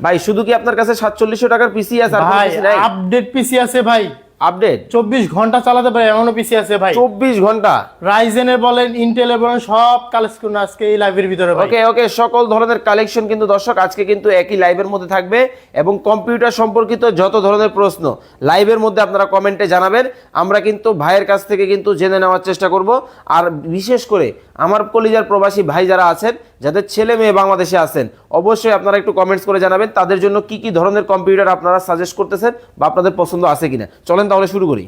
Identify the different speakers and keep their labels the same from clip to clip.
Speaker 1: ভাই শুধু কি আপনার কাছে 4700 টাকার পিসি আছে আর কোনো
Speaker 2: ভাই
Speaker 1: পিসি নাই?
Speaker 2: আপডেট পিসি আছে ভাই,
Speaker 1: আপডেট
Speaker 2: 24 ঘন্টা চালাতে পারে এমনও পিসি আছে ভাই।
Speaker 1: 24 ঘন্টা।
Speaker 2: রাইজেনের বলেন, ইন্টেলের বলেন, সব কালেকশন আজকে এই লাইভের ভিতরে ভাই।
Speaker 1: ওকে ওকে, সকল ধরনের কালেকশন কিন্তু দর্শক আজকে কিন্তু একই লাইভের মধ্যে থাকবে এবং কম্পিউটার সম্পর্কিত যত ধরনের প্রশ্ন লাইভের মধ্যে আপনারা কমেন্টে জানাবেন। আমরা কিন্তু ভাইয়ের কাছ থেকে কিন্তু জেনে নেওয়ার চেষ্টা করব। আর বিশেষ করে আমার কলিজার প্রবাসী ভাই যারা আছেন, যাদের ছেলে মেয়ে বাংলাদেশে আছেন, অবশ্যই আপনারা একটু কমেন্টস করে জানাবেন তাদের জন্য কি কি ধরনের কম্পিউটার আপনারা সাজেস্ট করতেছেন বা আপনাদের পছন্দ আছে কিনা। চলেন তাহলে শুরু করি।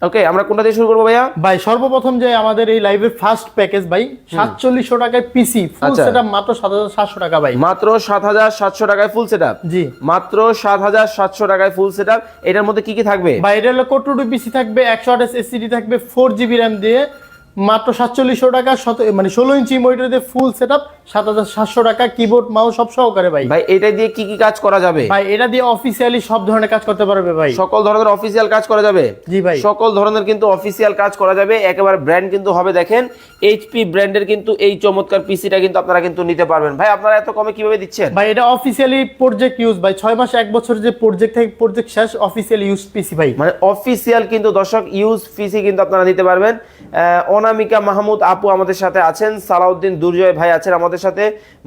Speaker 1: ওকে, আমরা কোনটা দিয়ে শুরু করবো ভাইয়া?
Speaker 2: ভাই সর্বপ্রথম যে আমাদের এই লাইভের ফার্স্ট প্যাকেজ ভাই 4700 টাকায় পিসি ফুল
Speaker 1: আচ্ছা।
Speaker 2: সেটআপ মাত্র 7700 টাকা ভাই।
Speaker 1: মাত্র 7700 টাকায় ফুল সেটআপ।
Speaker 2: জি
Speaker 1: মাত্র 7700 টাকায় ফুল সেটআপ। এটার মধ্যে কি কি থাকবে?
Speaker 2: ভাই এটা হলো কোর 2 পিসি থাকবে, 128 এসএসডি থাকবে, 4GB RAM দিয়ে মাত্র 4700 টাকা, মানে 16 ইঞ্চি মনিটর দিয়ে ফুল সেটআপ 7700 টাকা, কিবোর্ড মাউস সব সহকারে ভাই।
Speaker 1: ভাই এটা দিয়ে কি কি কাজ করা যাবে?
Speaker 2: ভাই এটা দিয়ে অফিসিয়ালি সব ধরনের কাজ করতে পারবে ভাই।
Speaker 1: সকল ধরনের অফিসিয়াল কাজ করা যাবে।
Speaker 2: জি ভাই,
Speaker 1: সকল ধরনের কিন্তু অফিসিয়াল কাজ করা যাবে। একেবারে ব্র্যান্ড কিন্তু হবে, দেখেন এইচপি ব্র্যান্ডের কিন্তু এই চমৎকার পিসিটা কিন্তু আপনারা কিন্তু নিতে পারবেন। ভাই আপনারা এত কমে কিভাবে দিচ্ছেন?
Speaker 2: ভাই এটা অফিসিয়ালি প্রজেক্ট ইউজ ভাই, 6 মাস 1 বছর যে প্রজেক্ট থেকে প্রজেক্ট শেষ, অফিসিয়ালি ইউজ পিসি ভাই।
Speaker 1: মানে অফিসিয়াল কিন্তু দর্শক ইউজ পিসি কিন্তু আপনারা নিতে পারবেন। অনামিকা মাহমুদ আপু আমাদের সাথে আছেন, সালাউদ্দিন দুর্জয় ভাই আছেন আমাদের সাথে,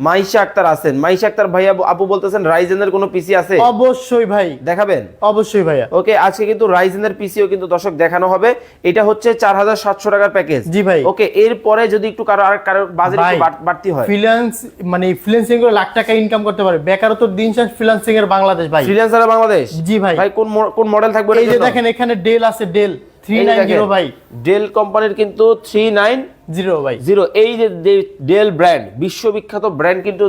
Speaker 1: মাইশা আক্তার আছেন। মাইশা আক্তার ভাই আপু বলতেছেন রাইজেনের কোনো পিসি আছে?
Speaker 2: অবশ্যই ভাই
Speaker 1: দেখাবেন?
Speaker 2: অবশ্যই ভাইয়া।
Speaker 1: ওকে, আজকে কিন্তু রাইজেনের পিসিও কিন্তু দর্শক দেখানো হবে। এটা হচ্ছে 4700 টাকার প্যাকেজ।
Speaker 2: জি ভাই।
Speaker 1: ওকে, এরপরে যদি একটু কারো বাজেট একটু বাড়তি হয়,
Speaker 2: ফ্রিল্যান্স মানে ফ্রিল্যান্সিং করে লাখ টাকা ইনকাম করতে পারে, বেকারত্ব দিন শেষ ফ্রিল্যান্সিং এর বাংলাদেশ ভাই।
Speaker 1: ফ্রিল্যান্সার বাংলাদেশ।
Speaker 2: জি ভাই।
Speaker 1: ভাই কোন মডেল থাকবে?
Speaker 2: এই যে দেখেন এখানে ডেল আছে, ডেল 390 ভাই,
Speaker 1: ডেল কোম্পানির কিন্তু 390
Speaker 2: ভাই।
Speaker 1: এই যে ডেল ব্র্যান্ড, বিশ্ববিখ্যাত ব্র্যান্ড কিন্তু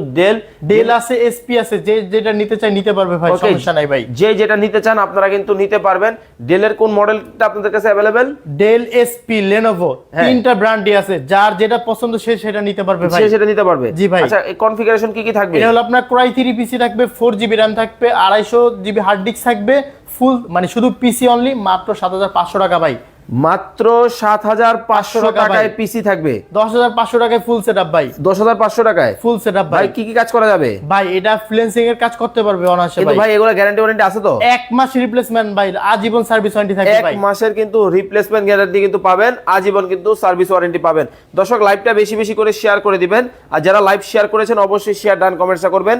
Speaker 2: ডেল আছে, এসপি আছে, যে যেটা নিতে চাই নিতে পারবে ভাই, সমস্যা নাই ভাই।
Speaker 1: যে যেটা নিতে চান আপনারা কিন্তু নিতে পারবেন। ডেলের কোন মডেলটা আপনাদের কাছে अवेलेबल?
Speaker 2: ডেল, এসপি, লেনোভো, তিনটা ব্র্যান্ডই আছে, যার যেটা পছন্দ সে সেটা নিতে পারবে ভাই।
Speaker 1: সে সেটা নিতে পারবে।
Speaker 2: জি ভাই।
Speaker 1: আচ্ছা, এই কনফিগারেশন কি কি থাকবে?
Speaker 2: এটা হলো আপনার কোরাই 3 পিসি থাকবে, 4GB RAM থাকবে, 250GB হার্ড ডিস্ক থাকবে, ফুল মানে শুধু পিসি অনলি মাত্র 7500 টাকা ভাই।
Speaker 1: মাত্র 7500 টাকায় পিসি থাকবে।
Speaker 2: 10500 টাকায় ফুল সেটআপ ভাই।
Speaker 1: 10500 টাকায়
Speaker 2: ফুল সেটআপ
Speaker 1: ভাই।
Speaker 2: ভাই
Speaker 1: কি কি কাজ করা যাবে?
Speaker 2: ভাই এটা ফ্রিল্যান্সিং এর কাজ করতে পারবে অনায়াসে
Speaker 1: কিন্তু
Speaker 2: ভাই।
Speaker 1: ভাই এগুলা গ্যারান্টি ওয়ারেন্টি আছে তো?
Speaker 2: 1 মাস রিপ্লেসমেন্ট ভাই, আজীবন সার্ভিস ওয়ারেন্টি থাকবে ভাই।
Speaker 1: 1 মাসের কিন্তু রিপ্লেসমেন্ট গ্যারান্টি কিন্তু পাবেন, আজীবন কিন্তু সার্ভিস ওয়ারেন্টি পাবেন। দর্শক লাইভটা বেশি বেশি করে শেয়ার করে দিবেন, আর যারা লাইভ শেয়ার করেছেন অবশ্যই শেয়ার ডান কমেন্টস করবেন।